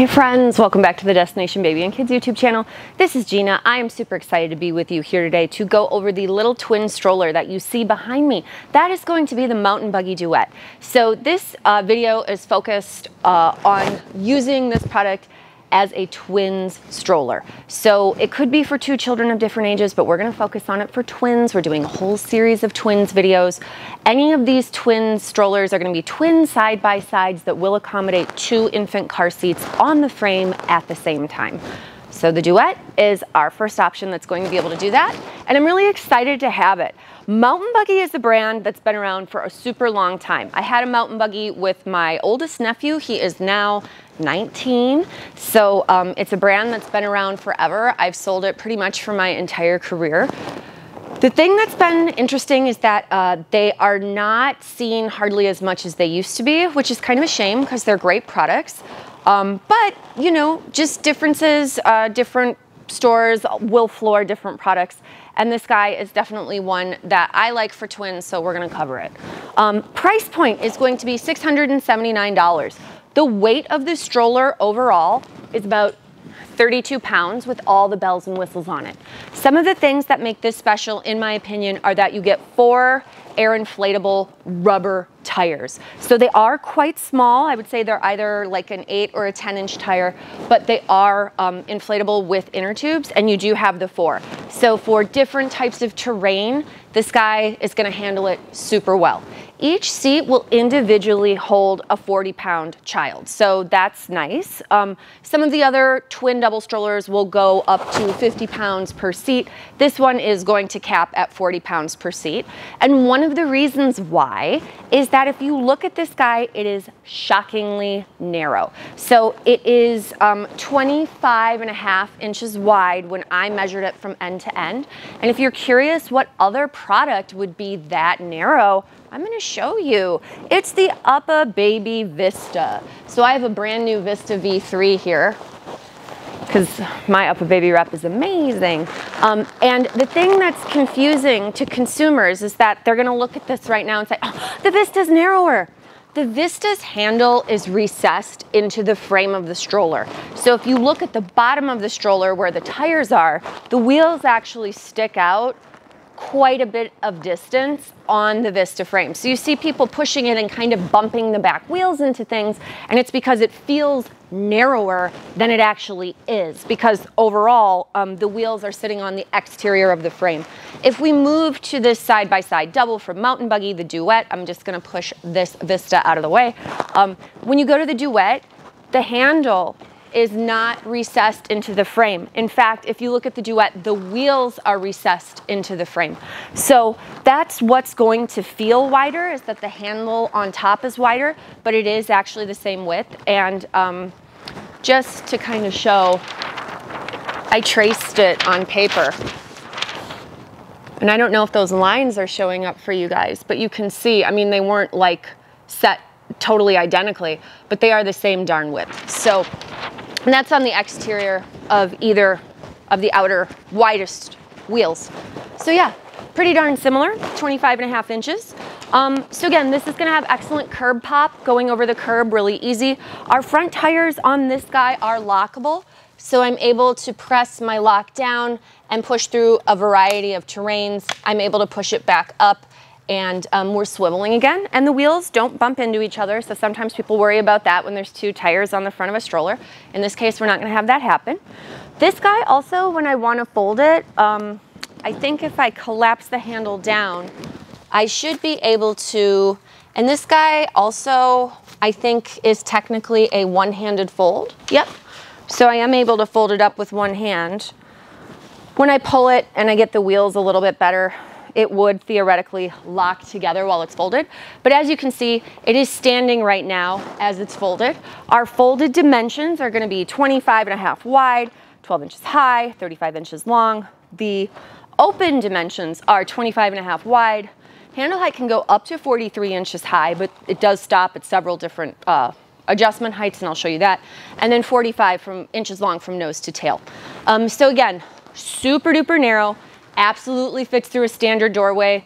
Hey friends, welcome back to the Destination Baby and Kids YouTube channel. This is Gina. I am super excited to be with you here today to go over the little twin stroller that you see behind me. That is going to be the Mountain Buggy Duette. So this video is focused on using this product as a twins stroller. So it could be for two children of different ages, but we're gonna focus on it for twins. We're doing a whole series of twins videos. Any of these twin strollers are gonna be twin side-by-sides that will accommodate two infant car seats on the frame at the same time. So the Duet is our first option that's going to be able to do that, and I'm really excited to have it. Mountain Buggy is a brand that's been around for a super long time. I had a Mountain Buggy with my oldest nephew. He is now 19, so it's a brand that's been around forever. I've sold it pretty much for my entire career. The thing that's been interesting is that they are not seen hardly as much as they used to be, which is kind of a shame because they're great products. But, you know, just differences, different stores will floor different products. And this guy is definitely one that I like for twins, so we're gonna cover it. Price point is going to be $679. The weight of this stroller overall is about 32 pounds with all the bells and whistles on it. Some of the things that make this special, in my opinion, are that you get 4 air inflatable rubber tires. So they are quite small. I would say they're either like an 8 or a 10-inch tire, but they are inflatable with inner tubes, and you do have the 4. So for different types of terrain, this guy is gonna handle it super well. Each seat will individually hold a 40-pound child, so that's nice. Some of the other twin double strollers will go up to 50 pounds per seat. This one is going to cap at 40 pounds per seat. And one of the reasons why is that if you look at this guy, it is shockingly narrow. So it is 25.5 inches wide when I measured it from end to end. And if you're curious what other product would be that narrow, I'm gonna show you. It's the UPPAbaby Vista. So I have a brand new Vista V3 here because my UPPAbaby rep is amazing. And the thing that's confusing to consumers is that they're gonna look at this right now and say, oh, the Vista's narrower. The Vista's handle is recessed into the frame of the stroller. So if you look at the bottom of the stroller where the tires are, the wheels actually stick out quite a bit of distance on the Vista frame. So you see people pushing it and kind of bumping the back wheels into things, and it's because it feels narrower than it actually is, because overall the wheels are sitting on the exterior of the frame. If we move to this side-by-side double from Mountain Buggy, the Duet, I'm just gonna push this Vista out of the way. When you go to the Duet, the handle is not recessed into the frame. In fact, if you look at the Duet, the wheels are recessed into the frame. So that's what's going to feel wider, is that the handle on top is wider, but it is actually the same width. And just to kind of show, I traced it on paper. And I don't know if those lines are showing up for you guys, but you can see, I mean, they weren't like set totally identically, but they are the same darn width. So, and that's on the exterior of either of the outer widest wheels. So yeah, pretty darn similar, 25.5 inches. So again, this is gonna have excellent curb pop, going over the curb really easy. Our front tires on this guy are lockable, so I'm able to press my lock down and push through a variety of terrains. I'm able to push it back up, and we're swiveling again, and the wheels don't bump into each other, so sometimes people worry about that when there's 2 tires on the front of a stroller. In this case, we're not gonna have that happen. This guy also, when I wanna fold it, I think if I collapse the handle down, I should be able to, and this guy also, I think, is technically a one-handed fold. Yep, so I am able to fold it up with one hand. When I pull it and I get the wheels a little bit better, it would theoretically lock together while it's folded. But as you can see, it is standing right now as it's folded. Our folded dimensions are gonna be 25.5 wide, 12 inches high, 35 inches long. The open dimensions are 25.5 wide. Handle height can go up to 43 inches high, but it does stop at several different adjustment heights, and I'll show you that. And then 45 inches long from nose to tail. So again, super duper narrow, absolutely fits through a standard doorway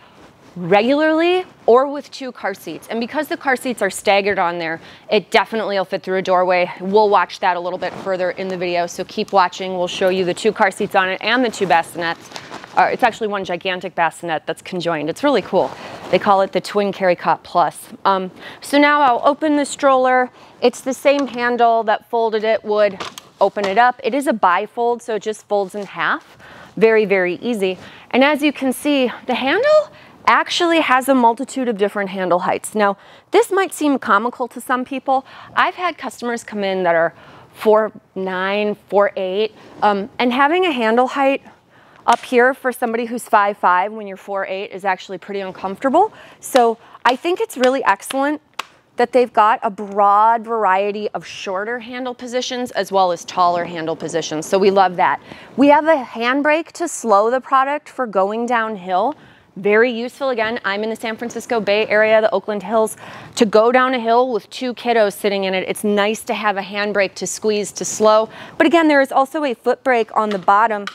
regularly, or with 2 car seats. And because the car seats are staggered on there, it definitely will fit through a doorway. We'll watch that a little bit further in the video, so keep watching. We'll show you the 2 car seats on it and the 2 bassinets. It's actually one gigantic bassinet that's conjoined. It's really cool. They call it the twin Carrycot Plus. So now I'll open the stroller. It's the same handle that folded it would open it up. It is a bifold, so it just folds in half. Very, very easy. And as you can see, the handle actually has a multitude of different handle heights. Now, this might seem comical to some people. I've had customers come in that are 4'9", 4'8", and having a handle height up here for somebody who's 5'5" when you're 4'8" is actually pretty uncomfortable. So I think it's really excellent that they've got a broad variety of shorter handle positions as well as taller handle positions. So we love that. We have a handbrake to slow the product for going downhill. Very useful. Again, I'm in the San Francisco Bay Area, the Oakland Hills. To go down a hill with 2 kiddos sitting in it, it's nice to have a handbrake to squeeze to slow. But again, there is also a foot brake on the bottom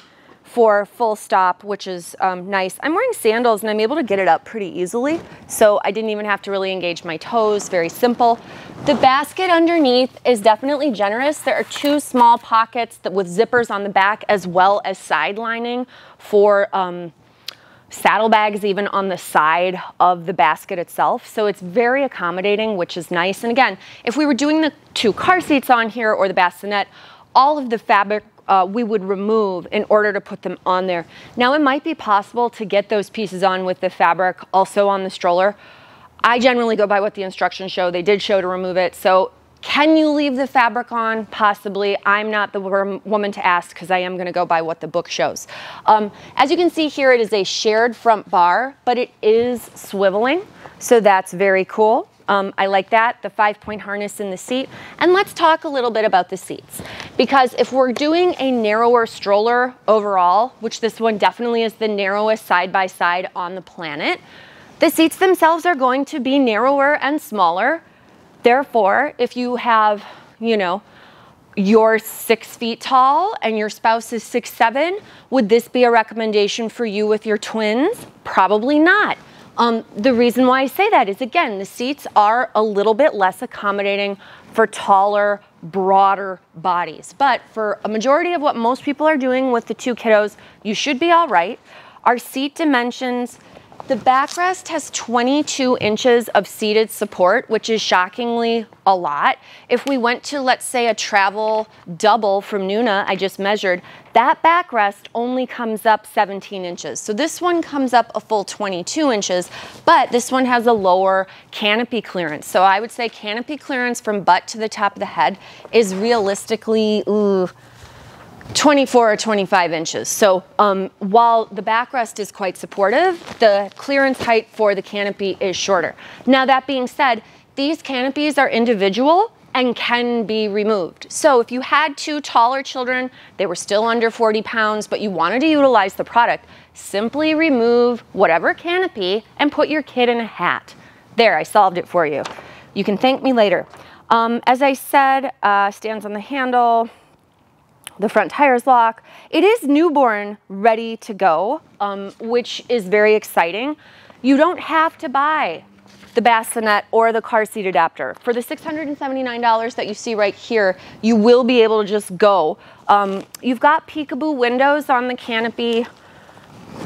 for full stop, which is nice. I'm wearing sandals and I'm able to get it up pretty easily, so I didn't even have to really engage my toes. Very simple. The basket underneath is definitely generous. There are 2 small pockets with zippers on the back, as well as side lining for saddlebags even on the side of the basket itself. So it's very accommodating, which is nice. And again, if we were doing the 2 car seats on here or the bassinet, all of the fabric we would remove in order to put them on there. Now, it might be possible to get those pieces on with the fabric also on the stroller. I generally go by what the instructions show. They did show to remove it. So can you leave the fabric on? Possibly. I'm not the woman to ask because I am going to go by what the book shows. As you can see here, it is a shared front bar, but it is swiveling. So that's very cool. I like that, the 5-point harness in the seat. And let's talk a little bit about the seats. Because if we're doing a narrower stroller overall, which this one definitely is the narrowest side-by-side on the planet, the seats themselves are going to be narrower and smaller. Therefore, if you have, you know, you're 6 feet tall and your spouse is 6'7", would this be a recommendation for you with your twins? Probably not. The reason why I say that is, again, the seats are a little bit less accommodating for taller, broader bodies. But for a majority of what most people are doing with the 2 kiddos, you should be all right. Our seat dimensions, the backrest has 22 inches of seated support, which is shockingly a lot. If we went to, let's say, a travel double from Nuna, I just measured, that backrest only comes up 17 inches. So this one comes up a full 22 inches, but this one has a lower canopy clearance. So I would say canopy clearance from butt to the top of the head is realistically 24 or 25 inches. So while the backrest is quite supportive, the clearance height for the canopy is shorter. Now, that being said, these canopies are individual and can be removed. So if you had 2 taller children, they were still under 40 pounds, but you wanted to utilize the product, simply remove whatever canopy and put your kid in a hat. There, I solved it for you. You can thank me later. As I said, stands on the handle. The front tires lock. It is newborn ready to go, which is very exciting. You don't have to buy the bassinet or the car seat adapter. For the $679 that you see right here, you will be able to just go. You've got peekaboo windows on the canopy,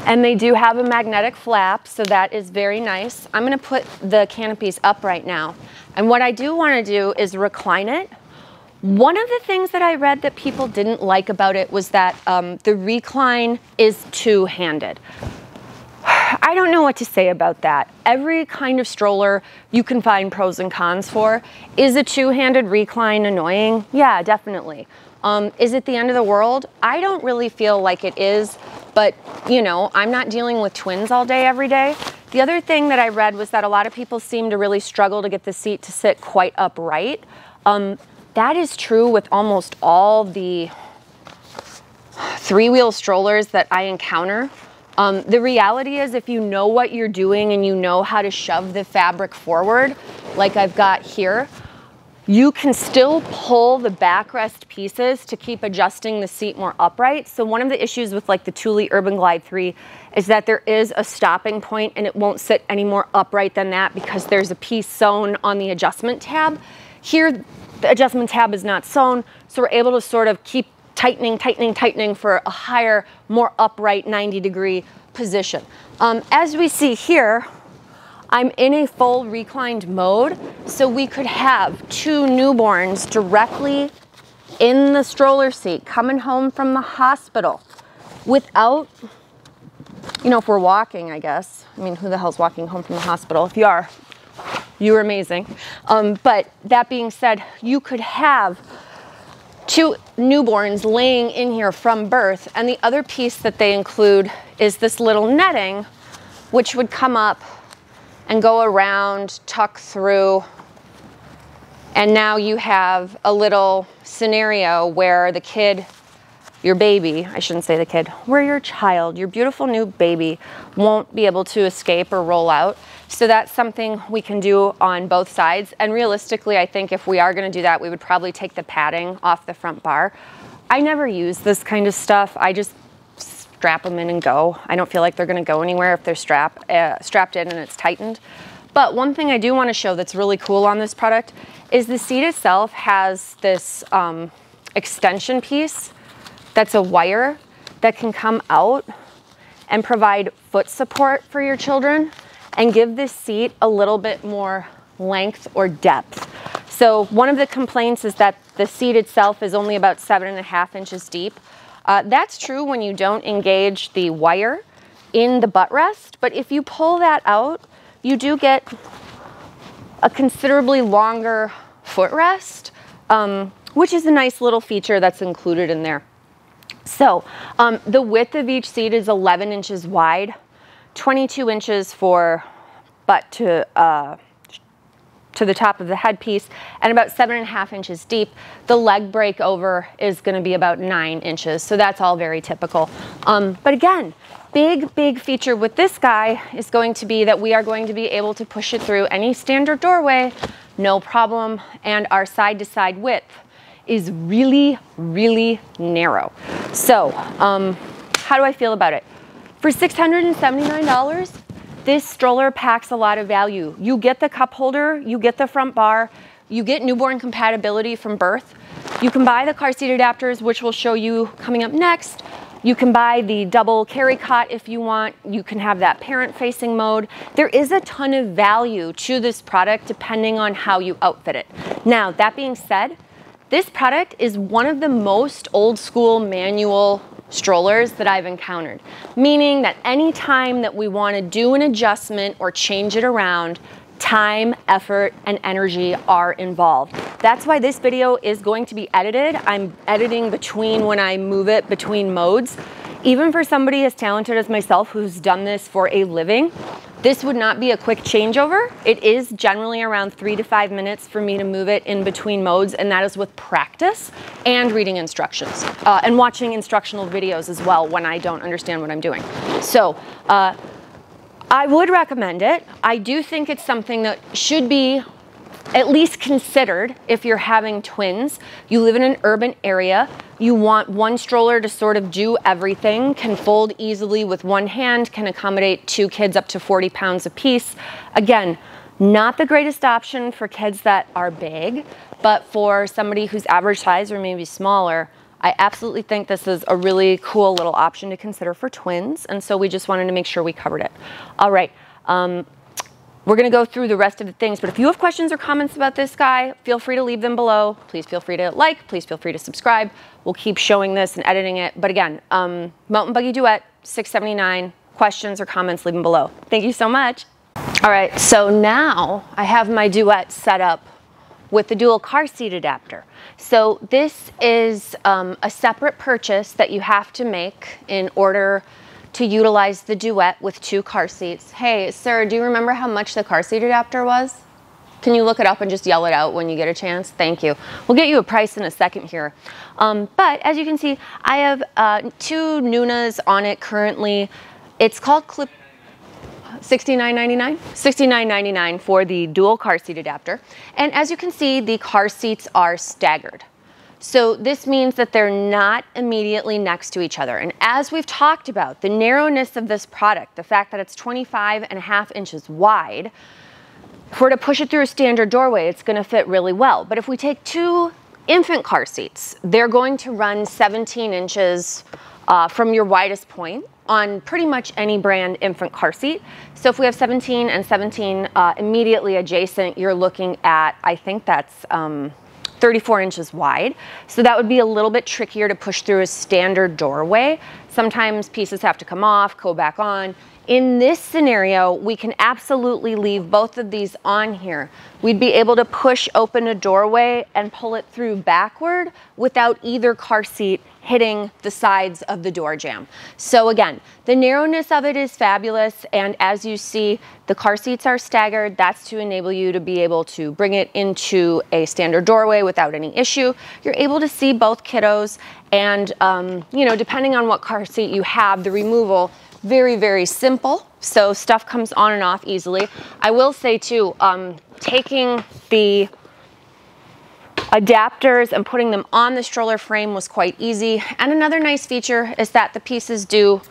and they do have a magnetic flap, so that is very nice. I'm gonna put the canopies up right now. And what I do wanna do is recline it. One of the things that I read that people didn't like about it was that the recline is two-handed. I don't know what to say about that. Every kind of stroller you can find pros and cons for. Is a two-handed recline annoying? Yeah, definitely. Is it the end of the world? I don't really feel like it is, but you know, I'm not dealing with twins all day, every day. The other thing that I read was that a lot of people seem to really struggle to get the seat to sit quite upright. That is true with almost all the three-wheel strollers that I encounter. The reality is, if you know what you're doing and you know how to shove the fabric forward, like I've got here, You can still pull the backrest pieces to keep adjusting the seat more upright. So one of the issues with like the Thule Urban Glide 3 is that there is a stopping point and it won't sit any more upright than that because there's a piece sewn on the adjustment tab. Here, the adjustment tab is not sewn, so we're able to sort of keep tightening, tightening, tightening for a higher, more upright 90-degree position. As we see here, I'm in a full reclined mode, so we could have 2 newborns directly in the stroller seat coming home from the hospital without, you know, if we're walking, I guess. I mean, who the hell's walking home from the hospital? If you are, you're amazing. But that being said, you could have 2 newborns laying in here from birth, and the other piece that they include is this little netting, which would come up and go around, tuck through, and now you have a little scenario where the kid, your baby, I shouldn't say the kid, where your child, your beautiful new baby won't be able to escape or roll out. So that's something we can do on both sides. And realistically, I think if we are gonna do that, we would probably take the padding off the front bar. I never use this kind of stuff. I just strap them in and go. I don't feel like they're gonna go anywhere if they're strapped in and it's tightened. But one thing I do wanna show that's really cool on this product is the seat itself has this extension piece that's a wire that can come out and provide foot support for your children and give this seat a little bit more length or depth. So one of the complaints is that the seat itself is only about 7.5 inches deep. That's true when you don't engage the wire in the butt rest, but if you pull that out, you do get a considerably longer footrest, which is a nice little feature that's included in there. So the width of each seat is 11 inches wide, 22 inches for butt to the top of the headpiece, and about 7.5 inches deep. The leg breakover is gonna be about 9 inches, so that's all very typical. But again, big feature with this guy is going to be that we are going to be able to push it through any standard doorway, no problem, and our side-to-side width is really narrow. So, how do I feel about it? For $679, this stroller packs a lot of value. You get the cup holder, you get the front bar, you get newborn compatibility from birth. You can buy the car seat adapters, which we'll show you coming up next. You can buy the double Carrycot if you want. You can have that parent-facing mode. There is a ton of value to this product depending on how you outfit it. Now, that being said, this product is one of the most old school manual strollers that I've encountered, meaning that any time that we want to do an adjustment or change it around, time, effort, and energy are involved. That's why this video is going to be edited. I'm editing between when I move it between modes. Even for somebody as talented as myself who's done this for a living, this would not be a quick changeover. It is generally around 3 to 5 minutes for me to move it in between modes, and that is with practice and reading instructions and watching instructional videos as well when I don't understand what I'm doing. So I would recommend it. I do think it's something that should be at least considered if you're having twins. You live in an urban area, you want one stroller to sort of do everything, can fold easily with one hand, can accommodate 2 kids up to 40 pounds apiece. Again, not the greatest option for kids that are big, but for somebody who's average size or maybe smaller, I absolutely think this is a really cool little option to consider for twins, and so we just wanted to make sure we covered it. All right. We're gonna go through the rest of the things, but if you have questions or comments about this guy, feel free to leave them below. Please feel free to like, please feel free to subscribe. We'll keep showing this and editing it. But again, Mountain Buggy Duette, $679. Questions or comments, leave them below. Thank you so much. All right, so now I have my Duet set up with the dual car seat adapter. So this is a separate purchase that you have to make in order to utilize the Duet with 2 car seats. Hey, sir, do you remember how much the car seat adapter was? Can you look it up and just yell it out when you get a chance? Thank you. We'll get you a price in a second here. But as you can see, I have 2 Nunas on it currently. It's called $69.99? $69.99 for the dual car seat adapter. And as you can see, the car seats are staggered. So this means that they're not immediately next to each other. And as we've talked about, the narrowness of this product, the fact that it's 25.5 inches wide, if we're to push it through a standard doorway, it's going to fit really well. But if we take two infant car seats, they're going to run 17 inches from your widest point on pretty much any brand infant car seat. So if we have 17 and 17 immediately adjacent, you're looking at, I think that's 34 inches wide. So that would be a little bit trickier to push through a standard doorway. Sometimes pieces have to come off, go back on. In this scenario, we can absolutely leave both of these on here. We'd be able to push open a doorway and pull it through backward without either car seat hitting the sides of the door jamb. So again, the narrowness of it is fabulous, and as you see, the car seats are staggered. That's to enable you to be able to bring it into a standard doorway without any issue. You're able to see both kiddos, and you know, depending on what car seat you have, the removal, very, very simple. So stuff comes on and off easily. I will say too, taking the adapters and putting them on the stroller frame was quite easy. And another nice feature is that the pieces do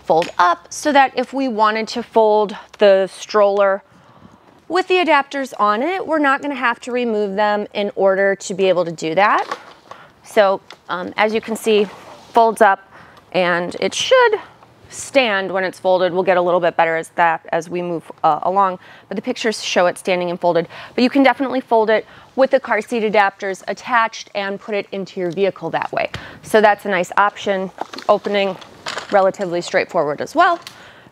fold up, so that if we wanted to fold the stroller with the adapters on it, we're not going to have to remove them in order to be able to do that. So as you can see, folds up, and it should stand when it's folded. We'll get a little bit better as we move along, but the pictures show it standing and folded. But you can definitely fold it with the car seat adapters attached and put it into your vehicle that way. So that's a nice option. Opening relatively straightforward as well.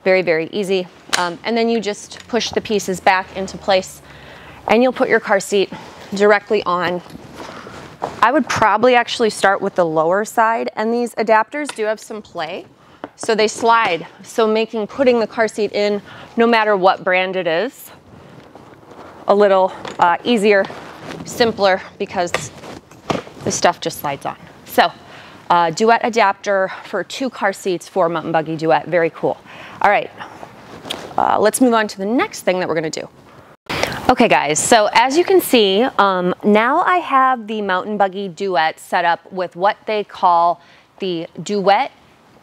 Very, very easy. And then you just push the pieces back into place, and you'll put your car seat directly on. I would probably actually start with the lower side, and these adapters do have some play. So they slide, so making putting the car seat in, no matter what brand it is, a little easier, simpler, because the stuff just slides on. So Duet adapter for 2 car seats for Mountain Buggy Duet, very cool. All right, let's move on to the next thing that we're gonna do. Okay guys, so as you can see, now I have the Mountain Buggy Duet set up with what they call the Duet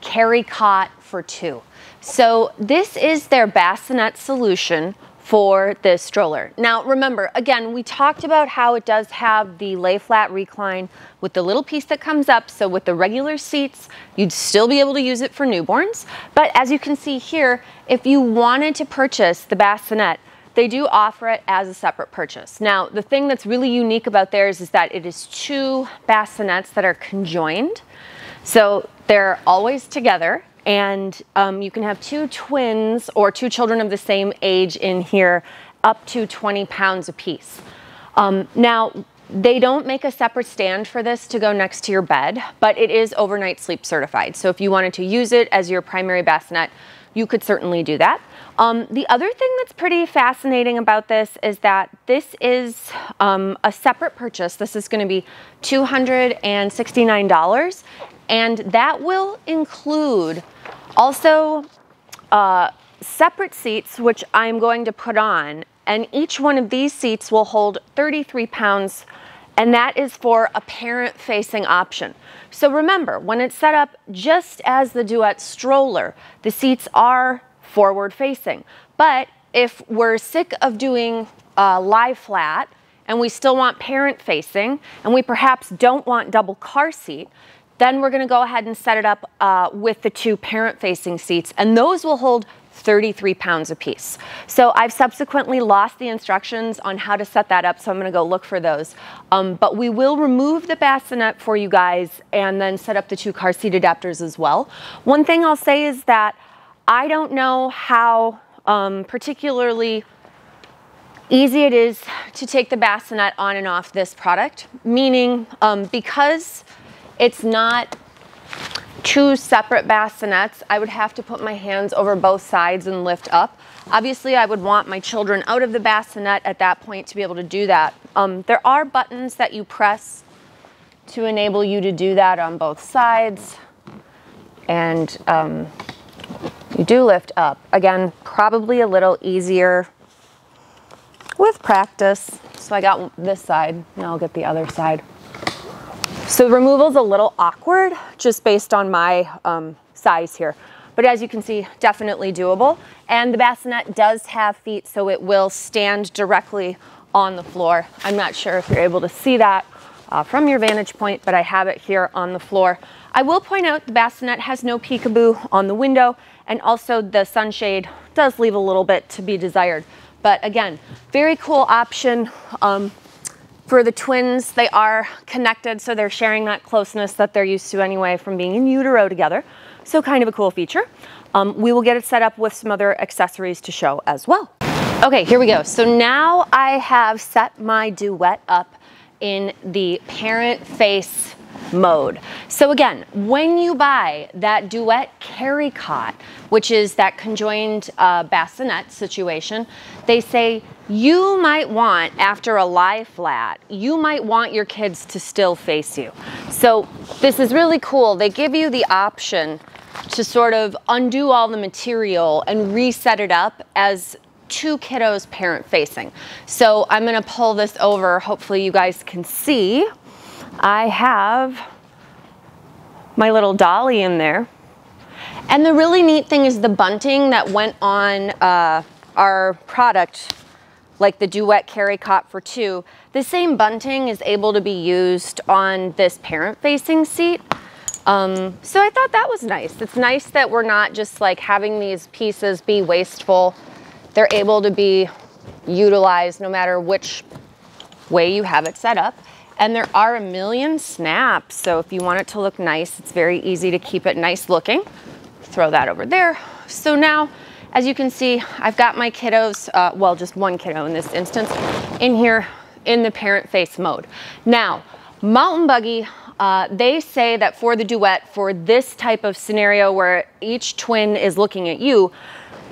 Carrycot for 2. So this is their bassinet solution for this stroller. Now remember, again, we talked about how it does have the lay flat recline with the little piece that comes up. So with the regular seats, you'd still be able to use it for newborns. But as you can see here, if you wanted to purchase the bassinet, they do offer it as a separate purchase. Now, the thing that's really unique about theirs is that it is 2 bassinets that are conjoined. So they're always together, and you can have 2 twins or 2 children of the same age in here, up to 20 pounds apiece. Now, they don't make a separate stand for this to go next to your bed, but it is overnight sleep certified. So if you wanted to use it as your primary bassinet, you could certainly do that. The other thing that's pretty fascinating about this is that this is a separate purchase. This is going to be $269, and that will include also separate seats, which I'm going to put on, and each one of these seats will hold 33 pounds, and that is for a parent-facing option. So remember, when it's set up just as the Duet stroller, the seats are forward-facing. But if we're sick of doing lie flat, and we still want parent-facing, and we perhaps don't want double car seat, then we're going to go ahead and set it up with the 2 parent-facing seats, and those will hold 33 pounds apiece. So I've subsequently lost the instructions on how to set that up, so I'm going to go look for those. But we will remove the bassinet for you guys and then set up the 2 car seat adapters as well. One thing I'll say is that I don't know how particularly easy it is to take the bassinet on and off this product, meaning because it's not 2 separate bassinets, I would have to put my hands over both sides and lift up. Obviously, I would want my children out of the bassinet at that point to be able to do that. There are buttons that you press to enable you to do that on both sides, and you do lift up. Again, probably a little easier with practice. So I got this side, now I'll get the other side. So the removal's a little awkward just based on my size here. But as you can see, definitely doable. And the bassinet does have feet, so it will stand directly on the floor. I'm not sure if you're able to see that from your vantage point, but I have it here on the floor. I will point out the bassinet has no peekaboo on the window, and also the sunshade does leave a little bit to be desired. But again, very cool option. For the twins, they are connected, so they're sharing that closeness that they're used to anyway from being in utero together. So kind of a cool feature. We will get it set up with some other accessories to show as well. Okay, here we go. So now I have set my Duet up in the parent face mode. So again, when you buy that Duet Carrycot, which is that conjoined bassinet situation, they say you might want, after a lie flat, you might want your kids to still face you. So this is really cool. They give you the option to sort of undo all the material and reset it up as two kiddos parent facing. So I'm gonna pull this over. Hopefully you guys can see. I have my little dolly in there. And the really neat thing is the bunting that went on our product, like the Duet Carrycot for 2, the same bunting is able to be used on this parent-facing seat. So I thought that was nice. It's nice that we're not just like having these pieces be wasteful. They're able to be utilized no matter which way you have it set up. And there are a million snaps, so if you want it to look nice, it's very easy to keep it nice looking. Throw that over there. So now, as you can see, I've got my kiddos, well, just one kiddo in this instance, in here in the parent face mode. Now, Mountain Buggy, they say that for the Duet, for this type of scenario where each twin is looking at you,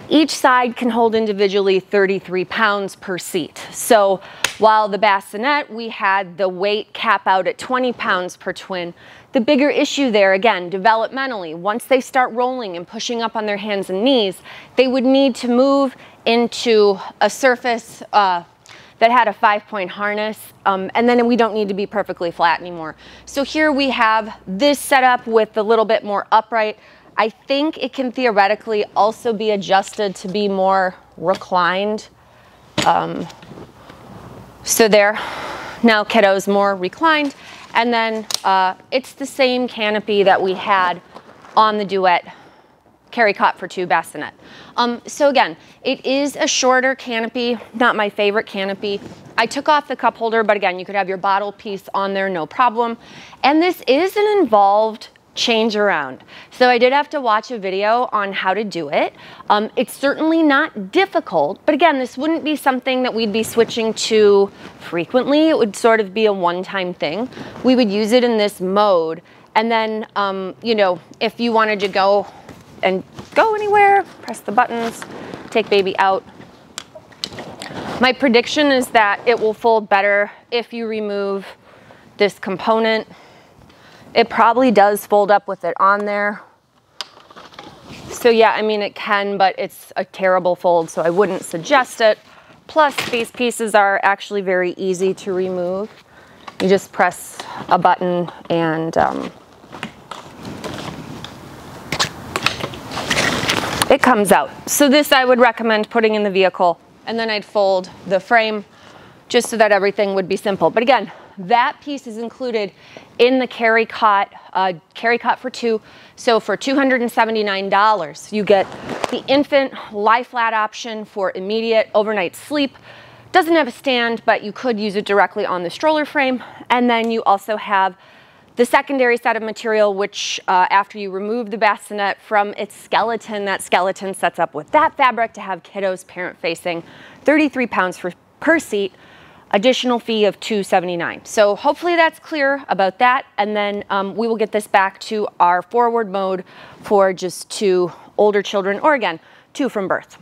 each side can hold individually 33 pounds per seat. So while the bassinet, we had the weight cap out at 20 pounds per twin, the bigger issue there, again, developmentally, once they start rolling and pushing up on their hands and knees, they would need to move into a surface that had a 5-point harness, and then we don't need to be perfectly flat anymore. So here we have this setup with a little bit more upright. I think it can theoretically also be adjusted to be more reclined. So there, now kiddos more reclined. And then it's the same canopy that we had on the Duet Carrycot for 2 bassinet. So again, it is a shorter canopy, not my favorite canopy. I took off the cup holder, but again, you could have your bottle piece on there, no problem. And this is an involved change around. So I did have to watch a video on how to do it. It's certainly not difficult, but again, this wouldn't be something that we'd be switching to frequently. It would sort of be a one-time thing. We would use it in this mode. And then, you know, if you wanted to go anywhere, press the buttons, take baby out. My prediction is that it will fold better if you remove this component. It probably does fold up with it on there. So yeah, I mean it can, but it's a terrible fold, so I wouldn't suggest it. Plus, these pieces are actually very easy to remove. You just press a button and it comes out. So this I would recommend putting in the vehicle, and then I'd fold the frame just so that everything would be simple. But again, that piece is included in the Carrycot for 2. So for $279, you get the infant lie flat option for immediate overnight sleep. Doesn't have a stand, but you could use it directly on the stroller frame. And then you also have the secondary set of material, which after you remove the bassinet from its skeleton, that skeleton sets up with that fabric to have kiddos parent facing, 33 pounds per seat. Additional fee of $279. So hopefully that's clear about that. And then we will get this back to our forward mode for just 2 older children, or again, 2 from birth.